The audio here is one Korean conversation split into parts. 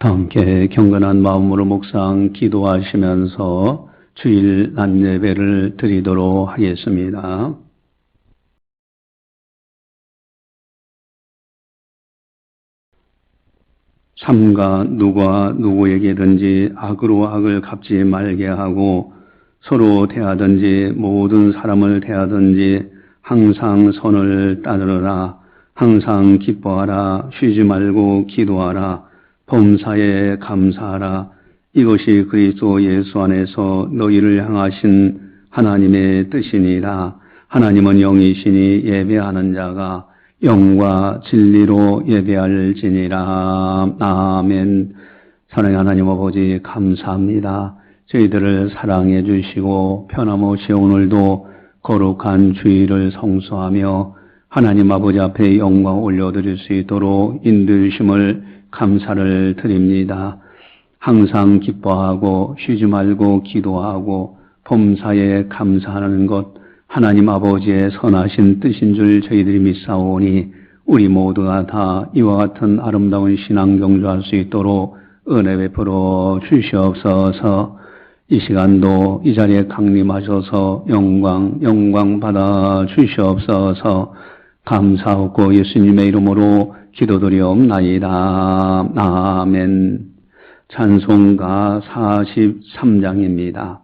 다 함께 경건한 마음으로 묵상 기도하시면서 주일 낮 예배를 드리도록 하겠습니다. 삼가 누가 누구에게든지 악으로 악을 갚지 말게 하고 서로 대하든지 모든 사람을 대하든지 항상 선을 따르라. 항상 기뻐하라. 쉬지 말고 기도하라. 범사에 감사하라. 이것이 그리스도 예수 안에서 너희를 향하신 하나님의 뜻이니라. 하나님은 영이시니 예배하는 자가 영과 진리로 예배할지니라. 아멘. 사랑의 하나님 아버지 감사합니다. 저희들을 사랑해 주시고 편함없이 오늘도 거룩한 주일을 성수하며 하나님 아버지 앞에 영광 올려드릴 수 있도록 인도주심을 감사를 드립니다. 항상 기뻐하고 쉬지 말고 기도하고 범사에 감사하는 것 하나님 아버지의 선하신 뜻인 줄 저희들이 믿사오니 우리 모두가 다 이와 같은 아름다운 신앙 경주할 수 있도록 은혜 베풀어 주시옵소서. 이 시간도 이 자리에 강림하셔서 영광 받아 주시옵소서. 감사하고 예수님의 이름으로 기도드리옵나이다. 아멘. 찬송가 43장입니다.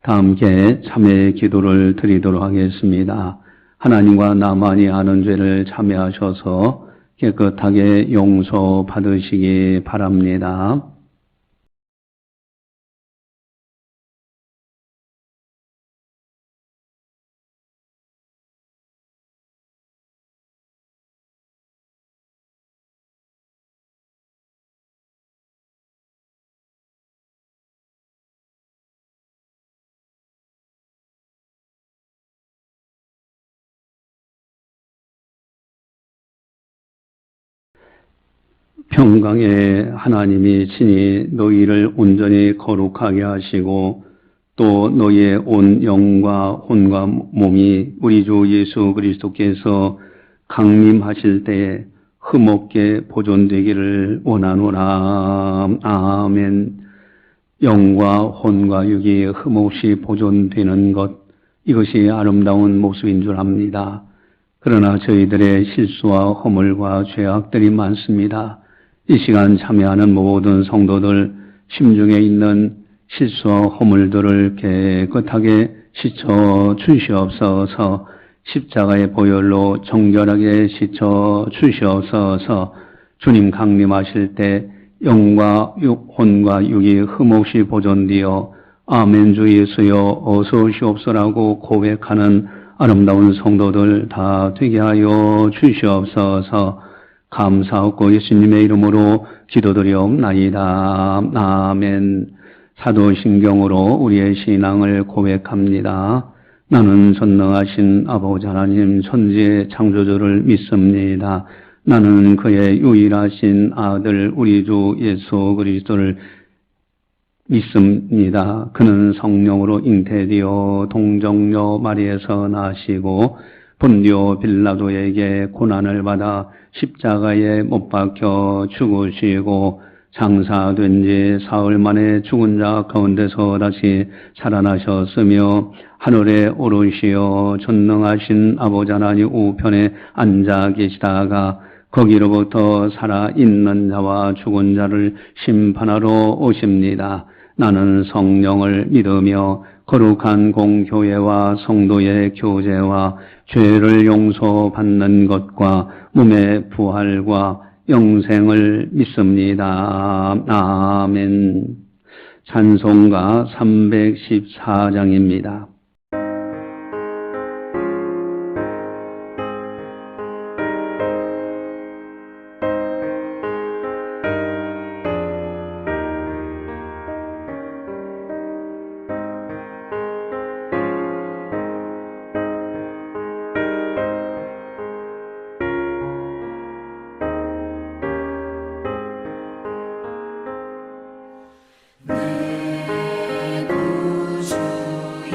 다 함께 참회의 기도를 드리도록 하겠습니다. 하나님과 나만이 아는 죄를 참회하셔서 깨끗하게 용서받으시기 바랍니다. 평강의 하나님이 친히 너희를 온전히 거룩하게 하시고 또 너희의 온 영과 혼과 몸이 우리 주 예수 그리스도께서 강림하실 때에 흠없게 보존되기를 원하노라. 아멘. 영과 혼과 육이 흠없이 보존되는 것, 이것이 아름다운 모습인 줄 압니다. 그러나 저희들의 실수와 허물과 죄악들이 많습니다. 이 시간 참여하는 모든 성도들 심중에 있는 실수와 허물들을 깨끗하게 씻어 주시옵소서. 십자가의 보혈로 정결하게 씻어 주시옵소서. 주님 강림하실 때 영과 혼과 육이 흠없이 보존되어 아멘 주 예수여 어서 오시옵소라고 고백하는 아름다운 성도들 다 되게 하여 주시옵소서. 감사하고 예수님의 이름으로 기도드리옵나이다. 아멘. 사도신경으로 우리의 신앙을 고백합니다. 나는 전능하신 아버지 하나님 천지의 창조주를 믿습니다. 나는 그의 유일하신 아들 우리 주 예수 그리스도를 믿습니다. 그는 성령으로 잉태되어 동정녀 마리에서 나시고 본디오 빌라도에게 고난을 받아 십자가에 못 박혀 죽으시고 장사된 지 사흘 만에 죽은 자 가운데서 다시 살아나셨으며 하늘에 오르시어 전능하신 아버지 하나님 우편에 앉아 계시다가 거기로부터 살아있는 자와 죽은 자를 심판하러 오십니다. 나는 성령을 믿으며 거룩한 공교회와 성도의 교제와 죄를 용서받는 것과 몸의 부활과 영생을 믿습니다. 아멘. 찬송가 314장입니다. 내 구주의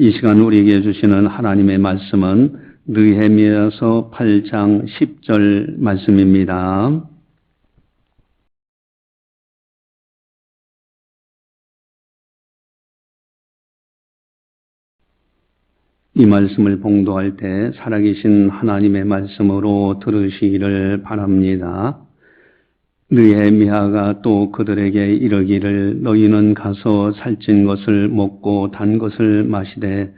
이 시간 우리에게 주시는 하나님의 말씀은 느헤미야서 8장 10절 말씀입니다. 이 말씀을 봉독할 때 살아계신 하나님의 말씀으로 들으시기를 바랍니다. 느헤미야가 또 그들에게 이르기를 너희는 가서 살찐 것을 먹고 단 것을 마시되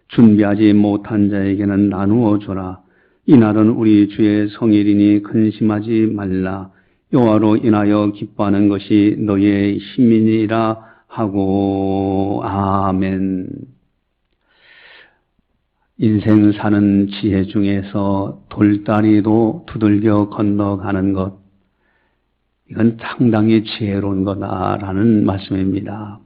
준비하지 못한 자에게는 나누어 주라. 이날은 우리 주의 성일이니 근심하지 말라. 여호와로 인하여 기뻐하는 것이 너희의 힘이니라 하고. 아멘. 인생 사는 지혜 중에서 돌다리도 두들겨 건너가는 것, 이건 상당히 지혜로운 거다라는 말씀입니다.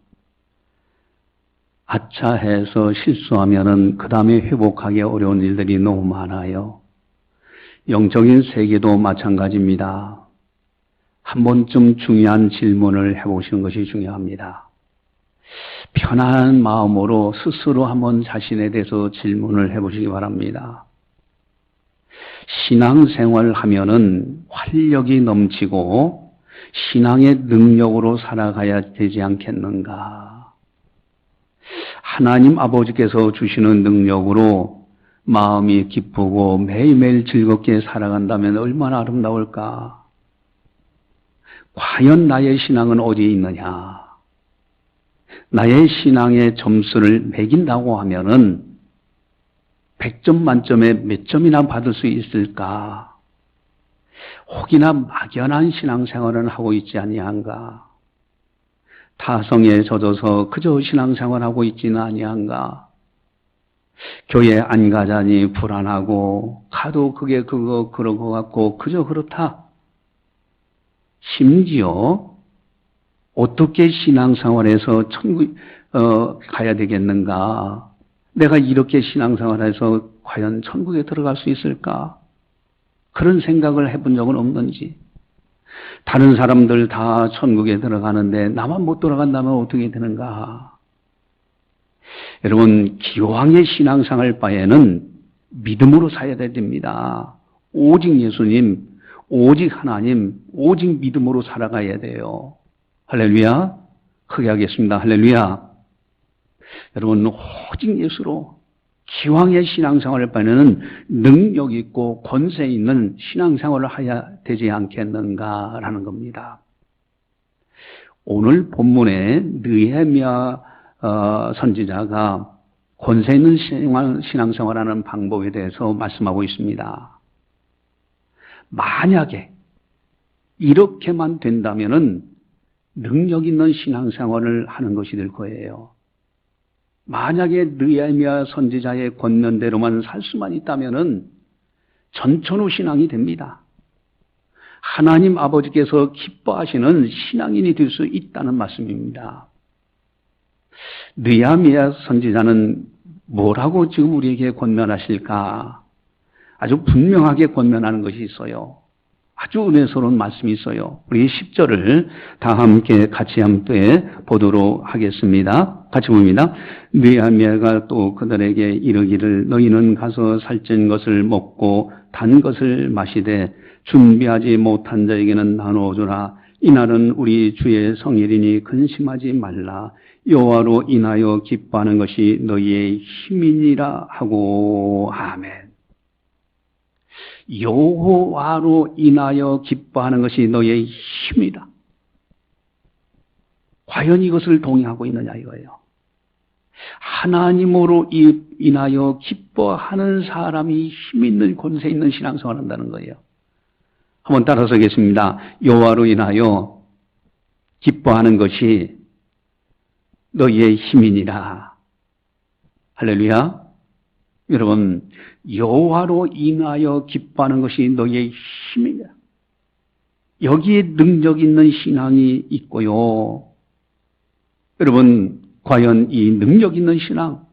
아차해서 실수하면은 그 다음에 회복하기 어려운 일들이 너무 많아요. 영적인 세계도 마찬가지입니다. 한 번쯤 중요한 질문을 해보시는 것이 중요합니다. 편안한 마음으로 스스로 한번 자신에 대해서 질문을 해보시기 바랍니다. 신앙생활 하면은 활력이 넘치고 신앙의 능력으로 살아가야 되지 않겠는가? 하나님 아버지께서 주시는 능력으로 마음이 기쁘고 매일매일 즐겁게 살아간다면 얼마나 아름다울까? 과연 나의 신앙은 어디에 있느냐? 나의 신앙의 점수를 매긴다고 하면은 100점 만점에 몇 점이나 받을 수 있을까? 혹이나 막연한 신앙생활은 하고 있지 아니한가? 타성에 젖어서 그저 신앙생활하고 있지는 아니한가? 교회 안 가자니 불안하고 가도 그게 그런 것 같고 그저 그렇다. 심지어 어떻게 신앙생활에서 천국 가야 되겠는가? 내가 이렇게 신앙생활해서 과연 천국에 들어갈 수 있을까? 그런 생각을 해본 적은 없는지, 다른 사람들 다 천국에 들어가는데 나만 못 들어간다면 어떻게 되는가? 여러분, 기왕의 신앙생활 바에는 믿음으로 살아야 됩니다. 오직 예수님, 오직 하나님, 오직 믿음으로 살아가야 돼요. 할렐루야. 크게 하겠습니다. 할렐루야. 여러분, 오직 예수로 기왕의 신앙생활을 바에는 능력 있고 권세 있는 신앙생활을 해야 되지 않겠는가라는 겁니다. 오늘 본문에 느헤미야 선지자가 권세 있는 신앙생활하는 방법에 대해서 말씀하고 있습니다. 만약에 이렇게만 된다면은 능력 있는 신앙생활을 하는 것이 될 거예요. 만약에 느헤미야 선지자의 권면대로만 살 수만 있다면은 전천후 신앙이 됩니다. 하나님 아버지께서 기뻐하시는 신앙인이 될 수 있다는 말씀입니다. 느헤미야 선지자는 뭐라고 지금 우리에게 권면하실까? 아주 분명하게 권면하는 것이 있어요. 아주 은혜스러운 말씀이 있어요. 우리 10절을 다 함께 같이 함께 보도록 하겠습니다. 같이 봅니다. 느헤미야가 또 그들에게 이르기를 너희는 가서 살찐 것을 먹고 단 것을 마시되 준비하지 못한 자에게는 나누어 주라. 이날은 우리 주의 성일이니 근심하지 말라. 여호와로 인하여 기뻐하는 것이 너희의 힘이니라 하고. 아멘. 여호와로 인하여 기뻐하는 것이 너희의 힘이다. 과연 이것을 동의하고 있느냐 이거예요. 하나님으로 인하여 기뻐하는 사람이 힘 있는 권세 있는 신앙생활을 한다는 거예요. 한번 따라서 하겠습니다. 여호와로 인하여 기뻐하는 것이 너희의 힘이니라. 할렐루야. 여러분, 여호와로 인하여 기뻐하는 것이 너희의 힘이다. 여기에 능력 있는 신앙이 있고요. 여러분, 과연 이 능력 있는 신앙,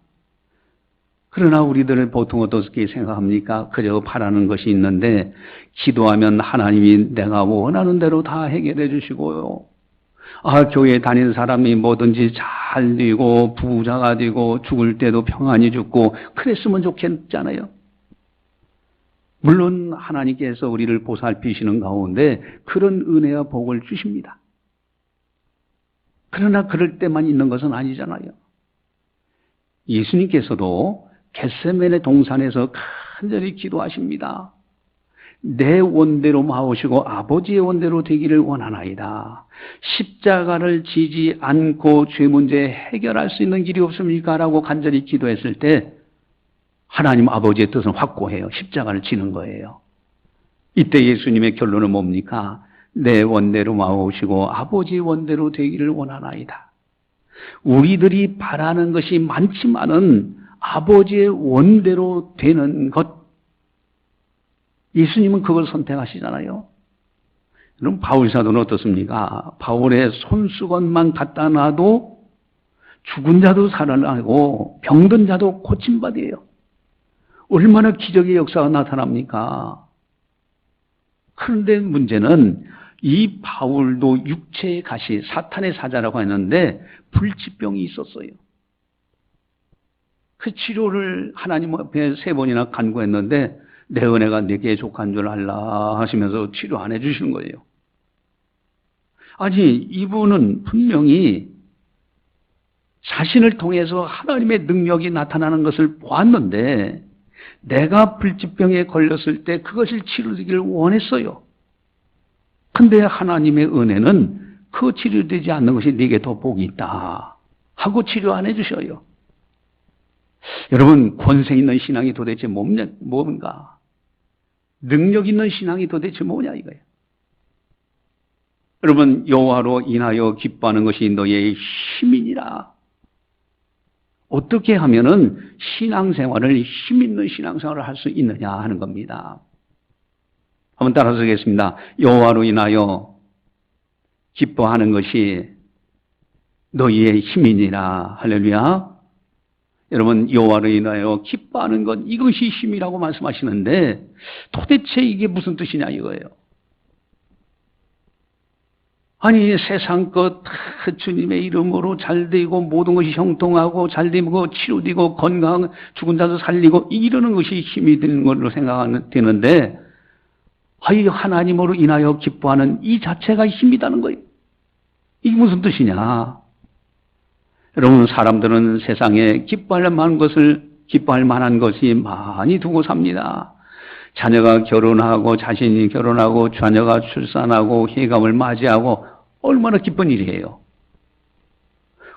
그러나 우리들은 보통 어떻게 생각합니까? 그저 바라는 것이 있는데 기도하면 하나님이 내가 원하는 대로 다 해결해 주시고요. 교회 다니는 사람이 뭐든지 잘 되고 부자가 되고 죽을 때도 평안히 죽고 그랬으면 좋겠잖아요. 물론 하나님께서 우리를 보살피시는 가운데 그런 은혜와 복을 주십니다. 그러나 그럴 때만 있는 것은 아니잖아요. 예수님께서도 겟세마네 동산에서 간절히 기도하십니다. 내 원대로 마오시고 아버지의 원대로 되기를 원하나이다. 십자가를 지지 않고 죄 문제 해결할 수 있는 길이 없습니까? 라고 간절히 기도했을 때 하나님 아버지의 뜻은 확고해요. 십자가를 지는 거예요. 이때 예수님의 결론은 뭡니까? 내 원대로 마오시고 아버지의 원대로 되기를 원하나이다. 우리들이 바라는 것이 많지만은 아버지의 원대로 되는 것, 예수님은 그걸 선택하시잖아요. 그럼 바울 사도는 어떻습니까? 바울의 손수건만 갖다 놔도 죽은 자도 살아나고 병든 자도 고침받아요. 얼마나 기적의 역사가 나타납니까? 그런데 문제는 이 바울도 육체의 가시, 사탄의 사자라고 했는데 불치병이 있었어요. 그 치료를 하나님 앞에 3번이나 간구했는데 내 은혜가 네게 족한 줄 알라 하시면서 치료 안 해주시는 거예요. 아니, 이분은 분명히 자신을 통해서 하나님의 능력이 나타나는 것을 보았는데 내가 불치병에 걸렸을 때 그것을 치료되기를 원했어요. 근데 하나님의 은혜는 그 치료되지 않는 것이 네게 더 복이 있다 하고 치료 안 해주셔요. 여러분, 권세 있는 신앙이 도대체 뭔가? 능력 있는 신앙이 도대체 뭐냐 이거예요. 여러분, 여호와로 인하여 기뻐하는 것이 너의 힘이니라. 어떻게 하면은 신앙생활을, 힘 있는 신앙생활을 할 수 있느냐 하는 겁니다. 한번 따라서 하겠습니다. 여호와로 인하여 기뻐하는 것이 너희의 힘이니라. 할렐루야. 여러분, 여호와로 인하여 기뻐하는 것, 이것이 힘이라고 말씀하시는데 도대체 이게 무슨 뜻이냐 이거예요. 아니, 세상 것 주님의 이름으로 잘되고 모든 것이 형통하고 잘되고 치료되고 건강, 죽은 자도 살리고 이러는 것이 힘이 되는 걸로 생각되는데 하나님으로 인하여 기뻐하는 이 자체가 힘이라는 거예요. 이게 무슨 뜻이냐? 여러분, 사람들은 세상에 기뻐할 만한 것이 많이 두고 삽니다. 자녀가 결혼하고 자신이 결혼하고 자녀가 출산하고 회감을 맞이하고 얼마나 기쁜 일이에요.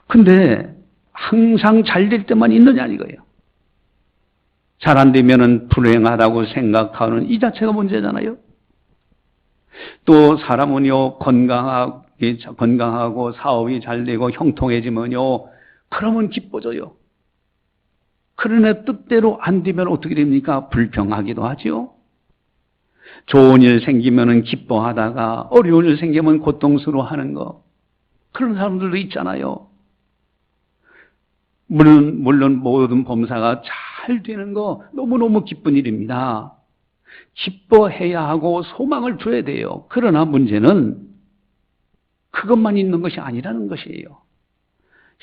근데 항상 잘 될 때만 있느냐 이거예요. 잘 안 되면은 불행하다고 생각하는 이 자체가 문제잖아요. 또 사람은요, 건강하고 사업이 잘 되고 형통해지면요, 그러면 기뻐져요. 그러나 뜻대로 안 되면 어떻게 됩니까? 불평하기도 하죠. 좋은 일 생기면은 기뻐하다가 어려운 일 생기면 고통스러워하는 거, 그런 사람들도 있잖아요. 물론 모든 범사가 잘 되는 거 너무너무 기쁜 일입니다. 기뻐해야 하고 소망을 줘야 돼요. 그러나 문제는 그것만 있는 것이 아니라는 것이에요.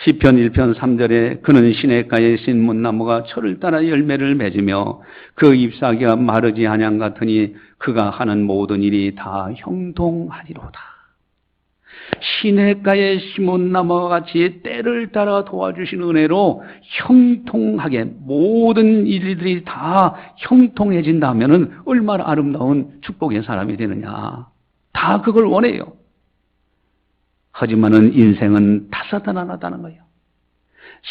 시편 1편 3절에 그는 시냇가에 신문나무가 철을 따라 열매를 맺으며 그 잎사귀가 마르지 아니함 같으니 그가 하는 모든 일이 다 형통하리로다. 시냇가에 신문나무와 같이 때를 따라 도와주시는 은혜로 형통하게 모든 일들이 다 형통해진다면 얼마나 아름다운 축복의 사람이 되느냐. 다 그걸 원해요. 하지만은 인생은 다사다난하다는 거예요.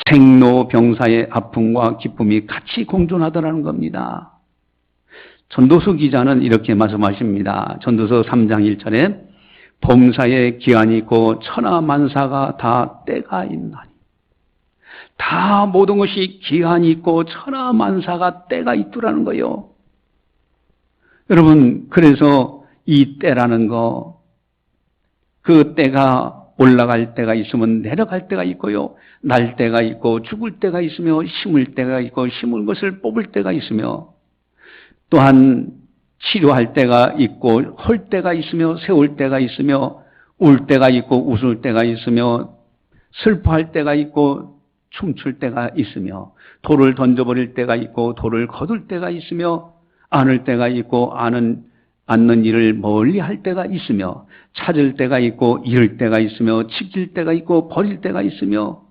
생로병사의 아픔과 기쁨이 같이 공존하더라는 겁니다. 전도서 기자는 이렇게 말씀하십니다. 전도서 3장 1절에 범사에 기한이 있고 천하만사가 다 때가 있나니. 다 모든 것이 기한이 있고 천하만사가 때가 있더라는 거예요. 여러분, 그래서 이 때라는 거, 그 때가 올라갈 때가 있으면 내려갈 때가 있고요. 날 때가 있고 죽을 때가 있으며 심을 때가 있고 심은 것을 뽑을 때가 있으며 또한 치료할 때가 있고 헐 때가 있으며 세울 때가 있으며 울 때가 있고 웃을 때가 있으며 슬퍼할 때가 있고 춤출 때가 있으며 돌을 던져버릴 때가 있고 돌을 거둘 때가 있으며 안을 때가 있고 않는 일을 멀리 할 때가 있으며 찾을 때가 있고 잃을 때가 있으며 지킬 때가 있고 버릴 때가 있으며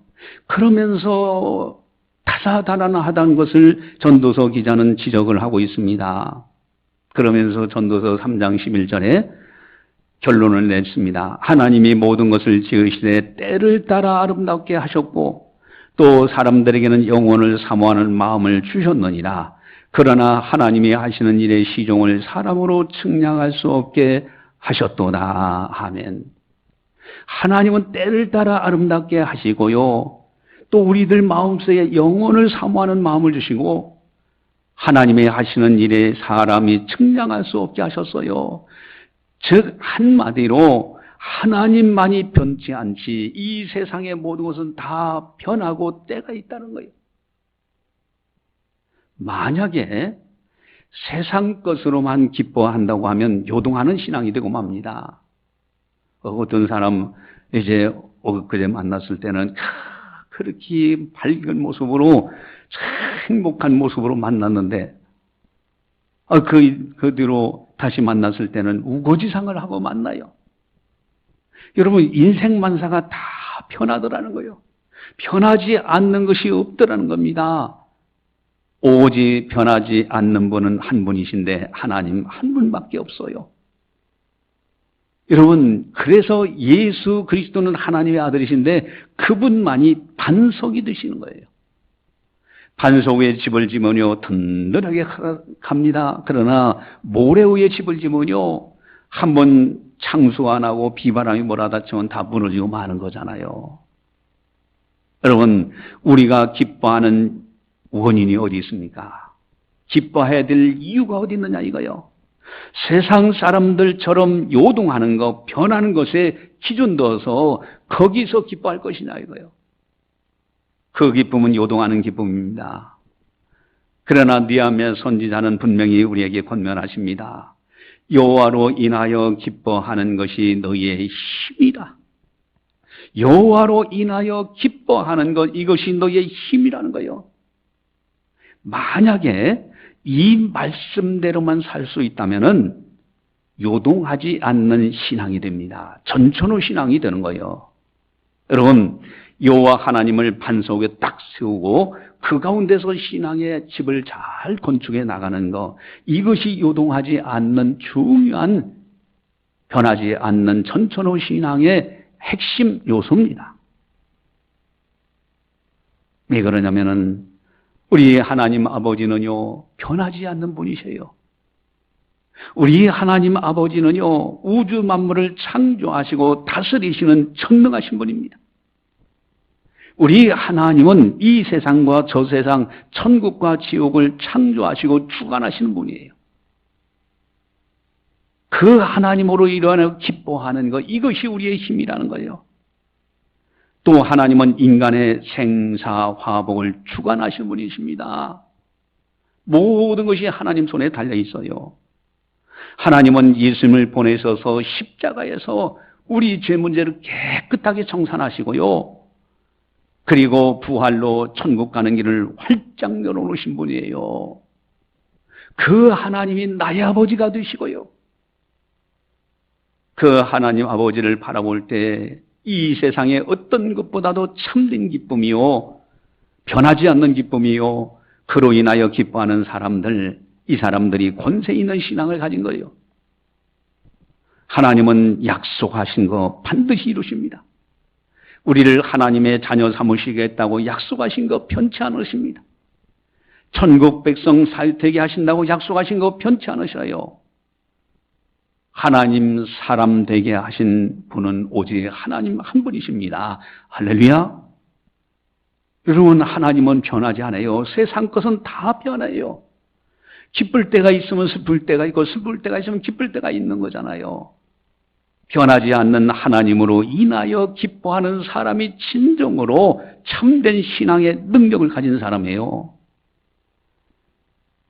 그러면서 다사다난하다는 것을 전도서 기자는 지적을 하고 있습니다. 그러면서 전도서 3장 11절에 결론을 냈습니다. 하나님이 모든 것을 지으시되 때를 따라 아름답게 하셨고 또 사람들에게는 영혼을 사모하는 마음을 주셨느니라. 그러나 하나님이 하시는 일의 시종을 사람으로 측량할 수 없게 하셨도다. 아멘. 하나님은 때를 따라 아름답게 하시고요. 또 우리들 마음속에 영혼을 사모하는 마음을 주시고 하나님의 하시는 일에 사람이 측량할 수 없게 하셨어요. 즉 한마디로 하나님만이 변치 않지 이 세상의 모든 것은 다 변하고 때가 있다는 거예요. 만약에 세상 것으로만 기뻐한다고 하면 요동하는 신앙이 되고 맙니다. 어떤 사람 이제 엊그제 만났을 때는 그렇게 밝은 모습으로 행복한 모습으로 만났는데 그 뒤로 다시 만났을 때는 우거지상을 하고 만나요. 여러분 인생 만사가 다 변하더라는 거예요. 변하지 않는 것이 없더라는 겁니다. 오직 변하지 않는 분은 한 분이신데 하나님 한 분밖에 없어요. 여러분 그래서 예수 그리스도는 하나님의 아들이신데 그분만이 반석이 되시는 거예요. 반석 위에 집을 지으면요 든든하게 갑니다. 그러나 모래 위에 집을 지으면요 한번 창수 안 하고 비바람이 몰아닥치면 다 무너지고 마는 거잖아요. 여러분 우리가 기뻐하는 원인이 어디 있습니까? 기뻐해야 될 이유가 어디 있느냐 이거요. 세상 사람들처럼 요동하는 것, 변하는 것에 기준 둬서 거기서 기뻐할 것이냐 이거요. 그 기쁨은 요동하는 기쁨입니다. 그러나 느헤미야 선지자는 분명히 우리에게 권면하십니다. 여호와로 인하여 기뻐하는 것이 너희의 힘이라. 여호와로 인하여 기뻐하는 것 이것이 너희의 힘이라는 거예요. 만약에 이 말씀대로만 살 수 있다면은 요동하지 않는 신앙이 됩니다. 전천후 신앙이 되는 거예요. 여러분 여호와 하나님을 반석에 딱 세우고 그 가운데서 신앙의 집을 잘 건축해 나가는 것 이것이 요동하지 않는 중요한 변하지 않는 전천후 신앙의 핵심 요소입니다. 왜 그러냐면은 우리 하나님 아버지는요 변하지 않는 분이세요. 우리 하나님 아버지는요 우주 만물을 창조하시고 다스리시는 전능하신 분입니다. 우리 하나님은 이 세상과 저 세상 천국과 지옥을 창조하시고 주관하시는 분이에요. 그 하나님으로 일어나는 기뻐하는 것 이것이 우리의 힘이라는 거예요. 또 하나님은 인간의 생사화복을 주관하시는 분이십니다. 모든 것이 하나님 손에 달려 있어요. 하나님은 예수님을 보내셔서 십자가에서 우리 죄 문제를 깨끗하게 청산하시고요. 그리고 부활로 천국 가는 길을 활짝 열어놓으신 분이에요. 그 하나님이 나의 아버지가 되시고요. 그 하나님 아버지를 바라볼 때 이 세상의 어떤 것보다도 참된 기쁨이요 변하지 않는 기쁨이요 그로 인하여 기뻐하는 사람들 이 사람들이 권세 있는 신앙을 가진 거예요. 하나님은 약속하신 거 반드시 이루십니다. 우리를 하나님의 자녀 삼으시겠다고 약속하신 거 편치 않으십니다. 천국 백성 되게 하신다고 약속하신 거 편치 않으셔요. 하나님 사람 되게 하신 분은 오직 하나님 한 분이십니다. 할렐루야. 여러분 하나님은 변하지 않아요. 세상 것은 다 변해요. 기쁠 때가 있으면 슬플 때가 있고 슬플 때가 있으면 기쁠 때가 있는 거잖아요. 변하지 않는 하나님으로 인하여 기뻐하는 사람이 진정으로 참된 신앙의 능력을 가진 사람이에요.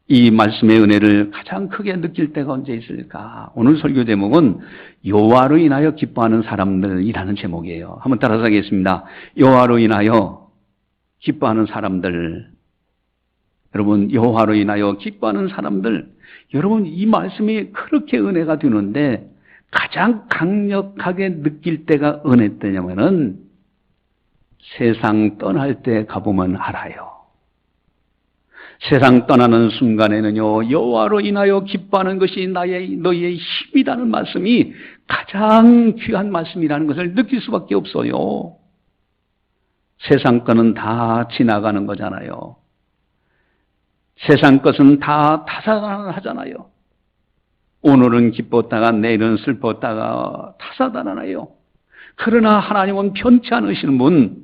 이 말씀의 은혜를 가장 크게 느낄 때가 언제 있을까? 오늘 설교 제목은 여호와로 인하여 기뻐하는 사람들이라는 제목이에요. 한번 따라서 하겠습니다. 여호와로 인하여 기뻐하는 사람들. 여러분, 여호와로 인하여 기뻐하는 사람들. 여러분, 이 말씀이 그렇게 은혜가 되는데 가장 강력하게 느낄 때가 은혜 때냐면은 세상 떠날 때 가보면 알아요. 세상 떠나는 순간에는요, 여호와로 인하여 기뻐하는 것이 너희의 힘이라는 말씀이 가장 귀한 말씀이라는 것을 느낄 수밖에 없어요. 세상 것은 다 지나가는 거잖아요. 세상 것은 다 타사달하잖아요. 오늘은 기뻤다가 내일은 슬펐다가 타사달하나요. 그러나 하나님은 편치 않으시는 분,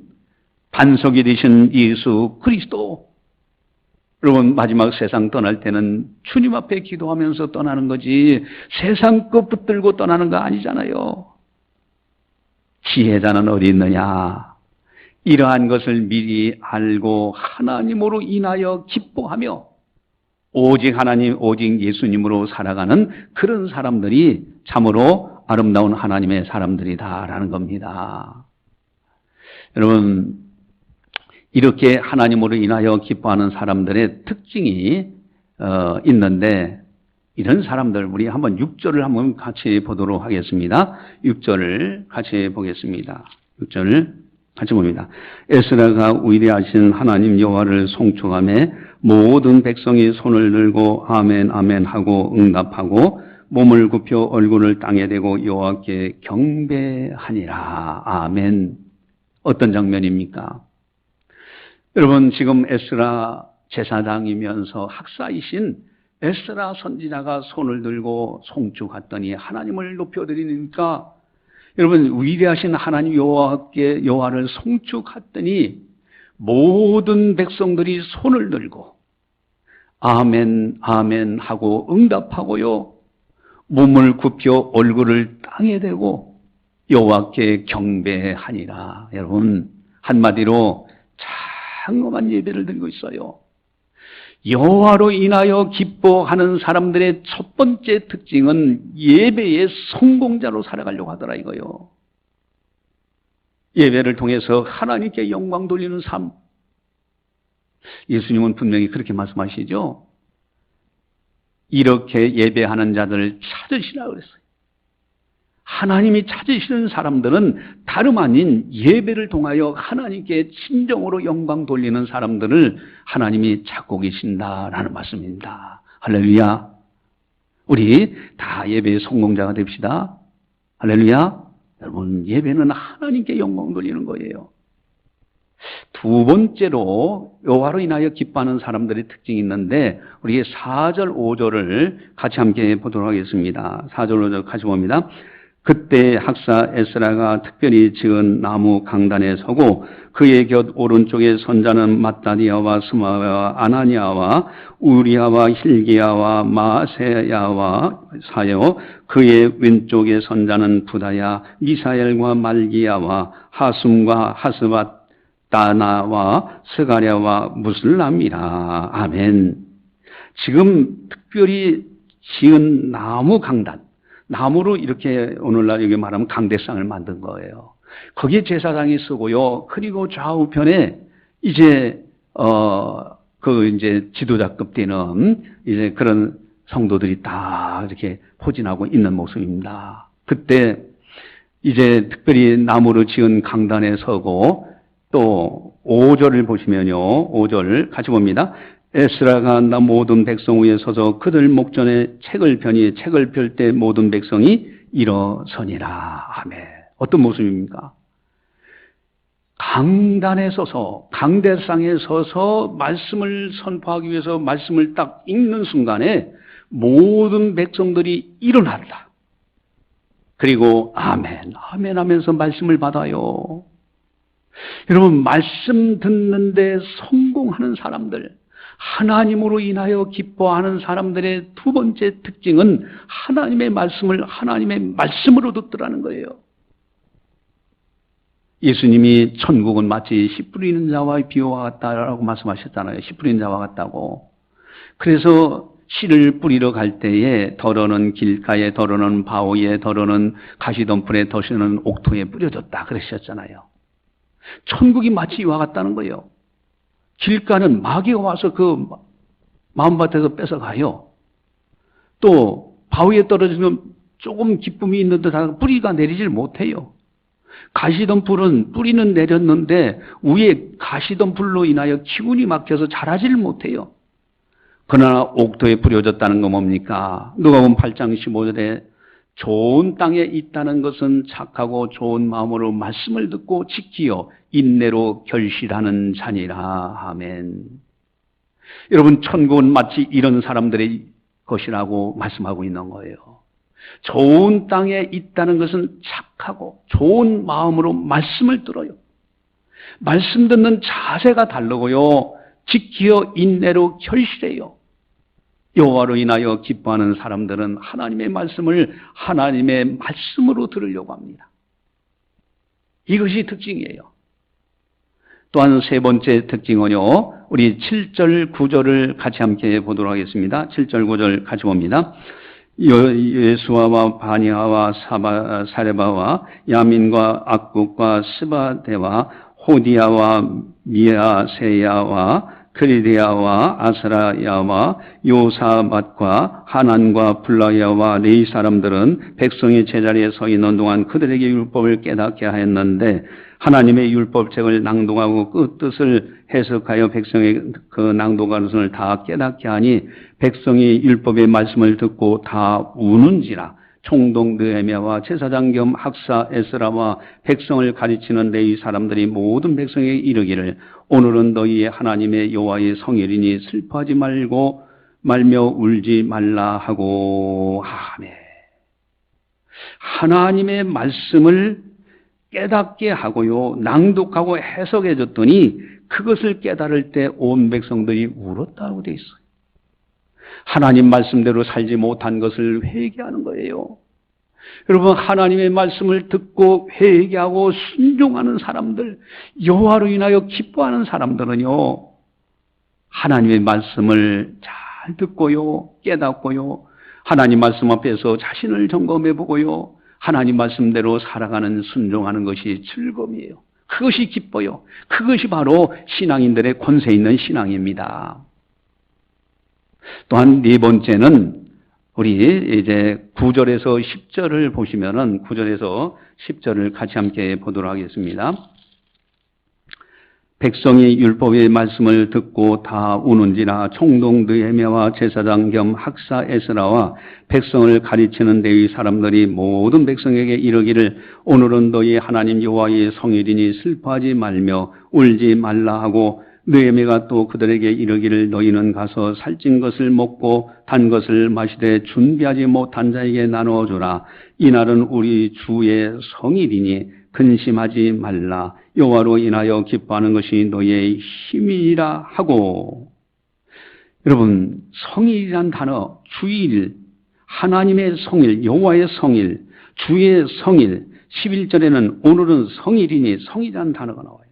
반석이 되신 예수 그리스도. 여러분, 마지막 세상 떠날 때는 주님 앞에 기도하면서 떠나는 거지 세상 것 붙들고 떠나는 거 아니잖아요. 지혜자는 어디 있느냐? 이러한 것을 미리 알고 하나님으로 인하여 기뻐하며 오직 하나님, 오직 예수님으로 살아가는 그런 사람들이 참으로 아름다운 하나님의 사람들이다라는 겁니다. 여러분, 이렇게 하나님으로 인하여 기뻐하는 사람들의 특징이 있는데, 이런 사람들 우리 한번 6절을 한번 같이 보도록 하겠습니다. 6절을 같이 보겠습니다. 6절을 같이 봅니다. 에스라가 위대하신 하나님 여호와를 송축하며 모든 백성이 손을 들고 아멘 아멘 하고 응답하고 몸을 굽혀 얼굴을 땅에 대고 여호와께 경배하니라. 아멘. 어떤 장면입니까? 여러분, 지금 에스라 제사장이면서 학사이신 에스라 선지자가 손을 들고 송축했더니 하나님을 높여드리니까, 여러분, 위대하신 하나님 여호와를 송축했더니 모든 백성들이 손을 들고 아멘 아멘 하고 응답하고요, 몸을 굽혀 얼굴을 땅에 대고 여호와께 경배하니라. 여러분, 한마디로 장엄한 예배를 드리고 있어요. 여호와로 인하여 기뻐하는 사람들의 첫 번째 특징은 예배의 성공자로 살아가려고 하더라 이거요. 예배를 통해서 하나님께 영광 돌리는 삶. 예수님은 분명히 그렇게 말씀하시죠. 이렇게 예배하는 자들을 찾으시라 그랬어요. 하나님이 찾으시는 사람들은 다름 아닌 예배를 통하여 하나님께 진정으로 영광 돌리는 사람들을 하나님이 찾고 계신다라는 말씀입니다. 할렐루야. 우리 다 예배의 성공자가 됩시다. 할렐루야. 여러분, 예배는 하나님께 영광 돌리는 거예요. 두 번째로 여호와로 인하여 기뻐하는 사람들의 특징이 있는데, 우리 4절 5절을 같이 함께 보도록 하겠습니다. 4절 5절 같이 봅니다. 그때 학사 에스라가 특별히 지은 나무 강단에 서고 그의 곁 오른쪽에 선자는 마따디아와 스마야와 아나니아와 우리아와 힐기야와 마세야와 사여, 그의 왼쪽에 선자는 부다야 미사엘과 말기야와 하숨과 하스밧 다나와 스가랴와 무슬람이라. 아멘. 지금 특별히 지은 나무 강단, 나무로 이렇게 오늘날 여기 말하면 강대상을 만든 거예요. 거기에 제사장이 쓰고요. 그리고 좌우편에 이제 이제 지도자급 되는 이제 그런 성도들이 다 이렇게 포진하고 있는 모습입니다. 그때 이제 특별히 나무로 지은 강단에 서고, 또 5절을 보시면요, 5절 같이 봅니다. 에스라가 나 모든 백성 위에 서서 그들 목전에 책을 펴니 책을 펼 때 모든 백성이 일어서니라. 아멘. 어떤 모습입니까? 강단에 서서, 강대상에 서서 말씀을 선포하기 위해서 말씀을 딱 읽는 순간에 모든 백성들이 일어났다. 그리고 아멘, 아멘 하면서 말씀을 받아요. 여러분, 말씀 듣는데 성공하는 사람들, 하나님으로 인하여 기뻐하는 사람들의 두 번째 특징은 하나님의 말씀을 하나님의 말씀으로 듣더라는 거예요. 예수님이 천국은 마치 씨 뿌리는 자와 비유와 같다라고 말씀하셨잖아요. 씨 뿌리는 자와 같다고. 그래서 씨를 뿌리러 갈 때에 더러는 길가에, 더러는 바위에, 더러는 가시덤불에, 더러는 옥토에 뿌려졌다 그러셨잖아요. 천국이 마치 이와 같다는 거예요. 길가는 마귀가 와서 그 마음밭에서 뺏어가요. 또 바위에 떨어지면 조금 기쁨이 있는 듯한 뿌리가 내리질 못해요. 가시덤불은 뿌리는 내렸는데 위에 가시덤불로 인하여 기운이 막혀서 자라질 못해요. 그러나 옥토에 뿌려졌다는 건 뭡니까? 누가복음 8장 15절에 좋은 땅에 있다는 것은 착하고 좋은 마음으로 말씀을 듣고 지키어 인내로 결실하는 자니라. 아멘. 여러분, 천국은 마치 이런 사람들의 것이라고 말씀하고 있는 거예요. 좋은 땅에 있다는 것은 착하고 좋은 마음으로 말씀을 들어요. 말씀 듣는 자세가 다르고요. 지키어 인내로 결실해요. 여호와로 인하여 기뻐하는 사람들은 하나님의 말씀을 하나님의 말씀으로 들으려고 합니다. 이것이 특징이에요. 또한 세 번째 특징은요, 우리 7절, 9절을 같이 함께 보도록 하겠습니다. 7절, 9절 같이 봅니다. 예수아와 바니아와 사레바와 야민과 악국과 스바데와 호디아와 미아세야와 크리디아와 아스라야와 요사밭과 하난과 블라야와 레이 사람들은 백성이 제자리에 서 있는 동안 그들에게 율법을 깨닫게 하였는데 하나님의 율법책을 낭독하고 그 뜻을 해석하여 백성의 그 낭독한 것을 다 깨닫게 하니 백성이 율법의 말씀을 듣고 다 우는지라. 총독 느헤미야와 제사장 겸 학사 에스라와 백성을 가르치는 레위 사람들이 모든 백성에게 이르기를 오늘은 너희의 하나님의 여호와의 성일이니 슬퍼하지 말며 울지 말라 하고. 아멘. 하나님의 말씀을 깨닫게 하고요, 낭독하고 해석해 줬더니 그것을 깨달을 때 온 백성들이 울었다고 되어 있어요. 하나님 말씀대로 살지 못한 것을 회개하는 거예요. 여러분, 하나님의 말씀을 듣고 회개하고 순종하는 사람들, 여호와로 인하여 기뻐하는 사람들은요, 하나님의 말씀을 잘 듣고요, 깨닫고요, 하나님 말씀 앞에서 자신을 점검해 보고요, 하나님 말씀대로 살아가는 순종하는 것이 즐거움이에요. 그것이 기뻐요. 그것이 바로 신앙인들의 권세 있는 신앙입니다. 또한 네 번째는 우리 이제 9절에서 10절을 보시면은 9절에서 10절을 같이 함께 보도록 하겠습니다. 백성이 율법의 말씀을 듣고 다 우는지라. 총독 느헤미야와 제사장 겸 학사 에스라와 백성을 가르치는 레위 사람들이 모든 백성에게 이르기를 오늘은 너희 하나님 여호와의 성일이니 슬퍼하지 말며 울지 말라 하고, 느헤미야가 또 그들에게 이르기를 너희는 가서 살찐 것을 먹고 단 것을 마시되 준비하지 못한 자에게 나누어주라. 이날은 우리 주의 성일이니 근심하지 말라. 여호와로 인하여 기뻐하는 것이 너희의 힘이라 하고. 여러분, 성일이란 단어, 주일, 하나님의 성일, 여호와의 성일, 주의 성일, 11절에는 오늘은 성일이니 성일이라는 단어가 나와요.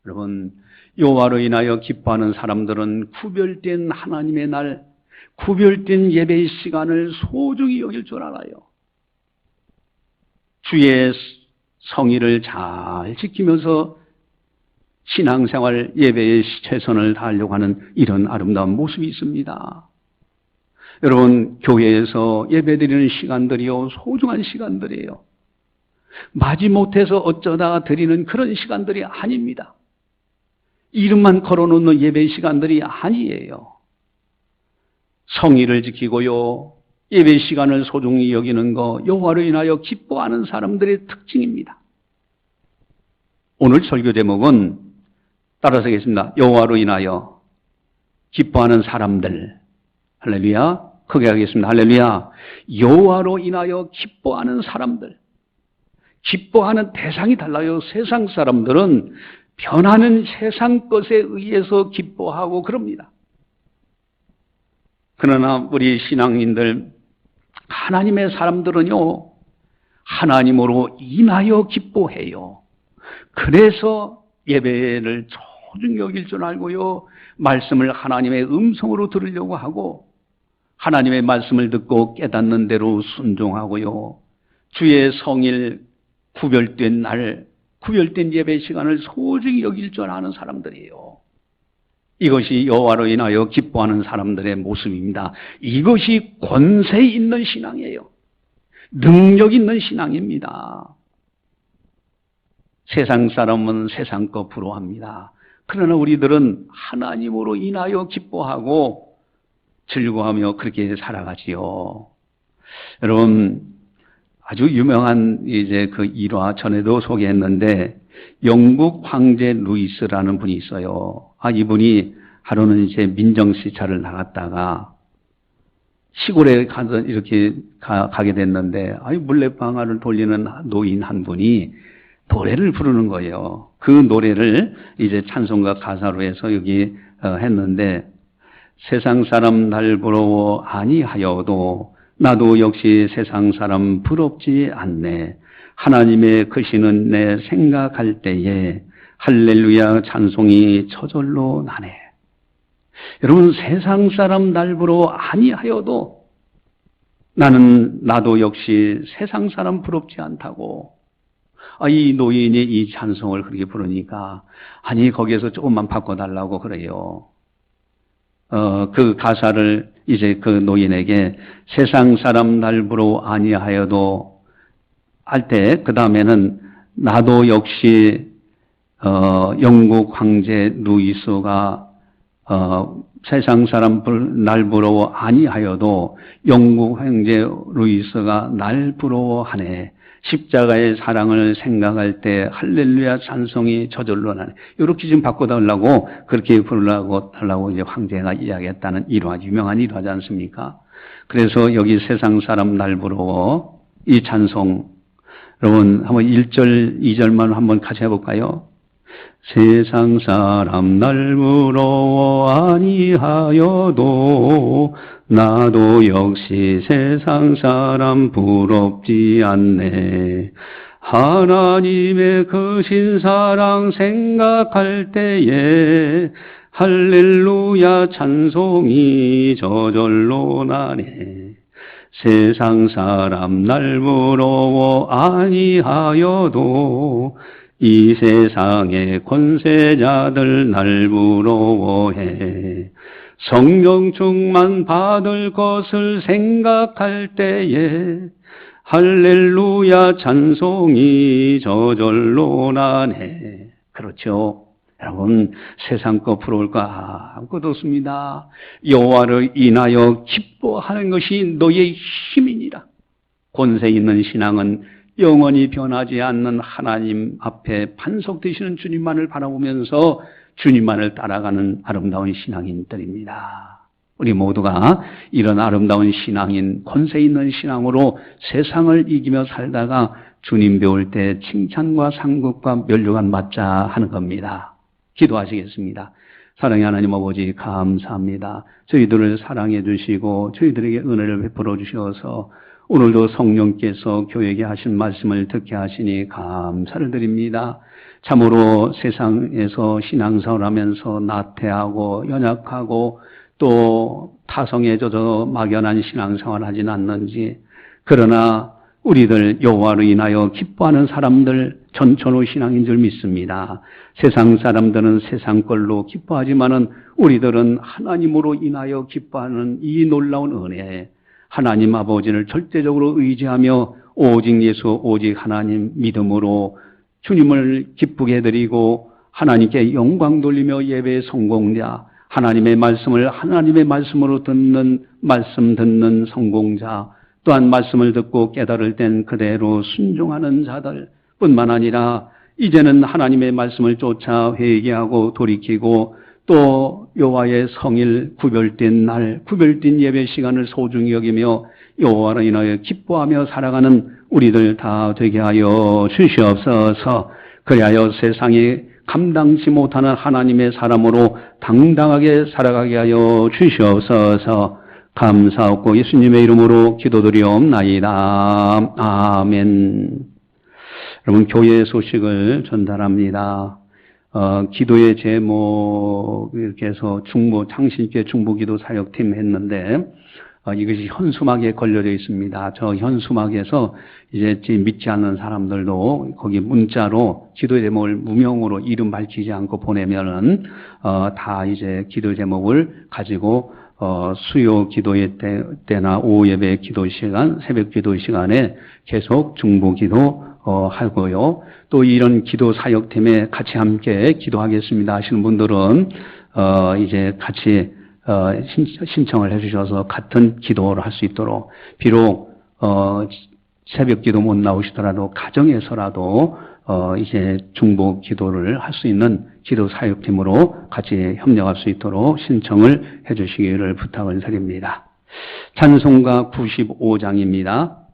여러분, 여호와로 인하여 기뻐하는 사람들은 구별된 하나님의 날, 구별된 예배의 시간을 소중히 여길 줄 알아요. 주의 성의를 잘 지키면서 신앙생활 예배에 최선을 다하려고 하는 이런 아름다운 모습이 있습니다. 여러분, 교회에서 예배드리는 시간들이요, 소중한 시간들이에요. 마지못해서 어쩌다가 드리는 그런 시간들이 아닙니다. 이름만 걸어놓는 예배 시간들이 아니에요. 성의를 지키고요, 예배 시간을 소중히 여기는 거, 여호와로 인하여 기뻐하는 사람들의 특징입니다. 오늘 설교 제목은 따라서 하겠습니다. 여호와로 인하여 기뻐하는 사람들. 할렐루야. 크게 하겠습니다. 할렐루야. 여호와로 인하여 기뻐하는 사람들. 기뻐하는 대상이 달라요. 세상 사람들은 변하는 세상 것에 의해서 기뻐하고 그럽니다. 그러나 우리 신앙인들, 하나님의 사람들은요, 하나님으로 인하여 기뻐해요. 그래서 예배를 소중히 여길 줄 알고요. 말씀을 하나님의 음성으로 들으려고 하고 하나님의 말씀을 듣고 깨닫는 대로 순종하고요. 주의 성일 구별된 날, 구별된 예배 시간을 소중히 여길 줄 아는 사람들이에요. 이것이 여호와로 인하여 기뻐하는 사람들의 모습입니다. 이것이 권세 있는 신앙이에요. 능력 있는 신앙입니다. 세상 사람은 세상 거 부러워합니다. 그러나 우리들은 하나님으로 인하여 기뻐하고 즐거워하며 그렇게 살아가지요. 여러분, 아주 유명한 이제 그 일화 전에도 소개했는데 영국 황제 루이스라는 분이 있어요. 이분이 하루는 이제 민정시차를 나갔다가 시골에 가서 이렇게 가게 됐는데 물레방아를 돌리는 노인 한 분이 노래를 부르는 거예요. 그 노래를 이제 찬송가 가사로 해서 여기 했는데 세상 사람 날 부러워 아니하여도 나도 역시 세상 사람 부럽지 않네. 하나님의 크시는 내 생각할 때에 할렐루야 찬송이 저절로 나네. 여러분, 세상 사람 날 부러워 아니하여도 나도 역시 세상 사람 부럽지 않다고. 이 노인이 이 찬송을 그렇게 부르니까 거기에서 조금만 바꿔달라고 그래요. 그 가사를 이제 그 노인에게 세상 사람 날 부러워 아니하여도 할 때 그 다음에는 나도 역시 영국 황제 루이스가 세상 사람 날 부러워 아니하여도 영국 황제 루이스가 날 부러워하네. 십자가의 사랑을 생각할 때 할렐루야 찬송이 저절로 나네. 이렇게 좀 바꿔달라고 그렇게 부르라고 달라고 이제 황제가 이야기했다는 일화, 유명한 일화지 않습니까? 그래서 여기 세상 사람 날 부러워 이 찬송 여러분 한번 1절, 2절만 한번 같이 해볼까요? 세상 사람 날 부러워 아니하여도 나도 역시 세상 사람 부럽지 않네. 하나님의 크신 사랑 생각할 때에 할렐루야 찬송이 저절로 나네. 세상 사람 날 부러워 아니하여도 이 세상의 권세자들 날 부러워해. 성령 충만 받을 것을 생각할 때에 할렐루야 찬송이 저절로 나네. 그렇죠. 여러분, 세상 거 부러울 거 아무것도 없습니다. 여호와를 인하여 기뻐하는 것이 너의 힘이니라. 권세 있는 신앙은 영원히 변하지 않는 하나님 앞에 반석 되시는 주님만을 바라보면서 주님만을 따라가는 아름다운 신앙인들입니다. 우리 모두가 이런 아름다운 신앙인, 권세 있는 신앙으로 세상을 이기며 살다가 주님 배울 때 칭찬과 상급과 면류관 받자 하는 겁니다. 기도하시겠습니다. 사랑의 하나님 아버지 감사합니다. 저희들을 사랑해 주시고 저희들에게 은혜를 베풀어 주셔서 오늘도 성령께서 교회에게 하신 말씀을 듣게 하시니 감사를 드립니다. 참으로 세상에서 신앙생활을 하면서 나태하고 연약하고 또 타성에 젖어 막연한 신앙생활을 하진 않는지, 그러나 우리들 여호와로 인하여 기뻐하는 사람들 전천후 신앙인 줄 믿습니다. 세상 사람들은 세상 걸로 기뻐하지만은 우리들은 하나님으로 인하여 기뻐하는 이 놀라운 은혜, 하나님 아버지를 절대적으로 의지하며 오직 예수, 오직 하나님 믿음으로 주님을 기쁘게 해드리고 하나님께 영광 돌리며 예배의 성공자, 하나님의 말씀을 하나님의 말씀으로 듣는 말씀 듣는 성공자, 또한 말씀을 듣고 깨달을 땐 그대로 순종하는 자들 뿐만 아니라 이제는 하나님의 말씀을 쫓아 회개하고 돌이키고 또 여호와의 성일 구별된 날, 구별된 예배 시간을 소중히 여기며 여호와로 인하여 기뻐하며 살아가는 우리들 다 되게 하여 주시옵소서. 그리하여 세상에 감당치 못하는 하나님의 사람으로 당당하게 살아가게 하여 주시옵소서. 감사하고 예수님의 이름으로 기도드리옵나이다. 아멘. 여러분, 교회의 소식을 전달합니다. 기도의 제목, 이렇게 해서 창신교회 중보기도 사역팀 했는데, 이것이 현수막에 걸려져 있습니다. 저 현수막에서 이제 믿지 않는 사람들도 거기 문자로 기도 제목을 무명으로 이름 밝히지 않고 보내면은, 다 이제 기도 제목을 가지고, 수요 기도회 때나 오후 예배 기도 시간, 새벽 기도 시간에 계속 중보 기도, 하고요. 또 이런 기도 사역팀에 같이 함께 기도하겠습니다 하시는 분들은, 이제 같이, 신청을 해주셔서 같은 기도를 할 수 있도록, 비록, 새벽 기도 못 나오시더라도 가정에서라도, 이제 중보 기도를 할 수 있는 기도 사역팀으로 같이 협력할 수 있도록 신청을 해 주시기를 부탁을 드립니다. 찬송가 95장입니다.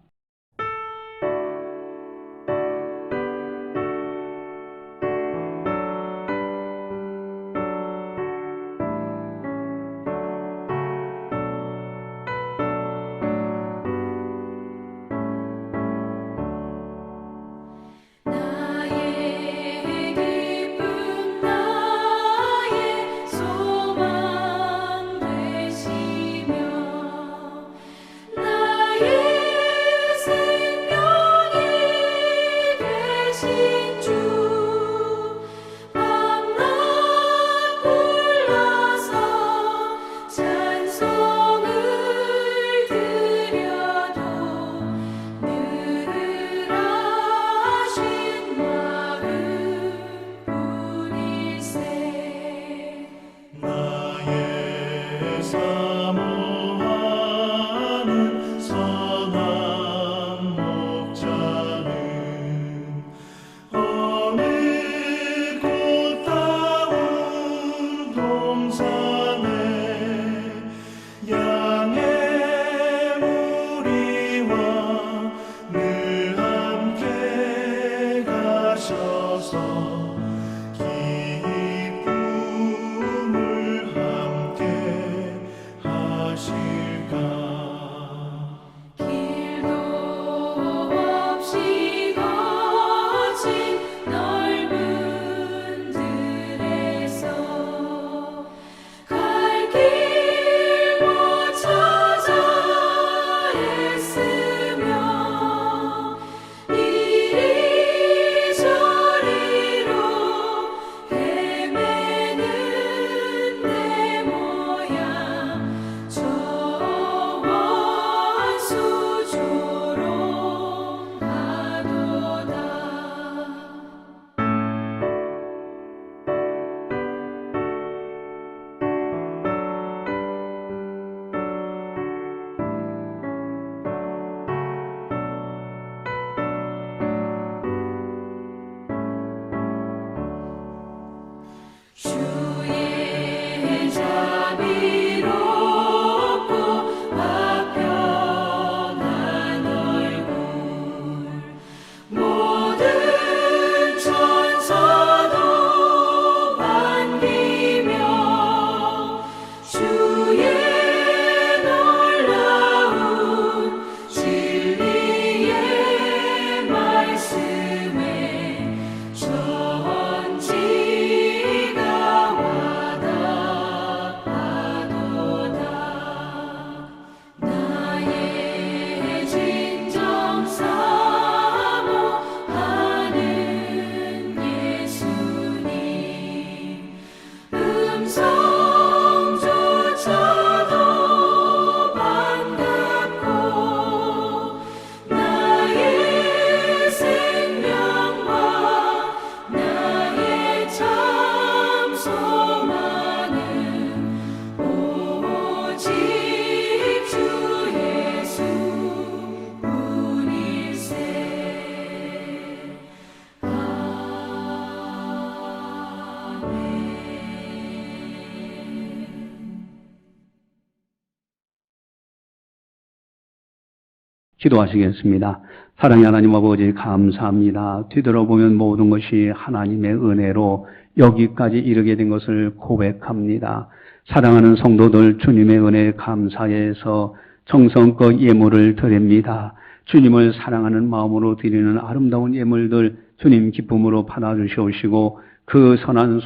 기도하시겠습니다. 사랑의 하나님 아버지 감사합니다. 뒤돌아보면 모든 것이 하나님의 은혜로 여기까지 이르게 된 것을 고백합니다. 사랑하는 성도들 주님의 은혜에 감사해서 정성껏 예물을 드립니다. 주님을 사랑하는 마음으로 드리는 아름다운 예물들 주님 기쁨으로 받아주시옵시고 그 선한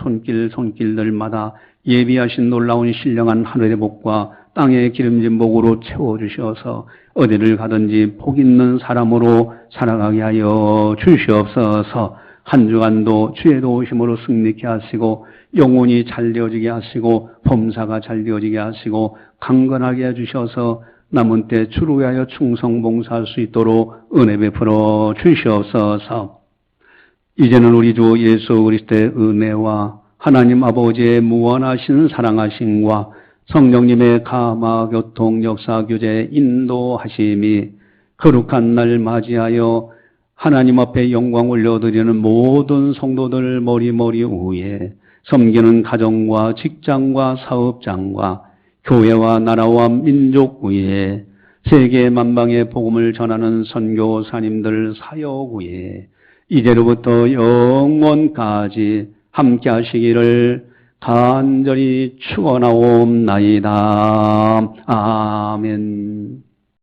손길들마다 예비하신 놀라운 신령한 하늘의 복과 땅의 기름진 복으로 채워주셔서 어디를 가든지 복 있는 사람으로 살아가게 하여 주시옵소서. 한 주간도 주의 도우심으로 승리케 하시고 영혼이 잘 되어지게 하시고 범사가 잘 되어지게 하시고 강건하게 해주셔서 남은 때 주를 위하여 충성 봉사할 수 있도록 은혜 베풀어 주시옵소서. 이제는 우리 주 예수 그리스도의 은혜와 하나님 아버지의 무한하신 사랑하심과 성령님의 감화 교통 역사 교제 인도하심이 거룩한 날 맞이하여 하나님 앞에 영광 올려드리는 모든 성도들 머리 위에 섬기는 가정과 직장과 사업장과 교회와 나라와 민족 위에 세계 만방의 복음을 전하는 선교사님들 사역 위에 이제로부터 영원까지 함께 하시기를 간절히 축원하옵나이다. 아멘.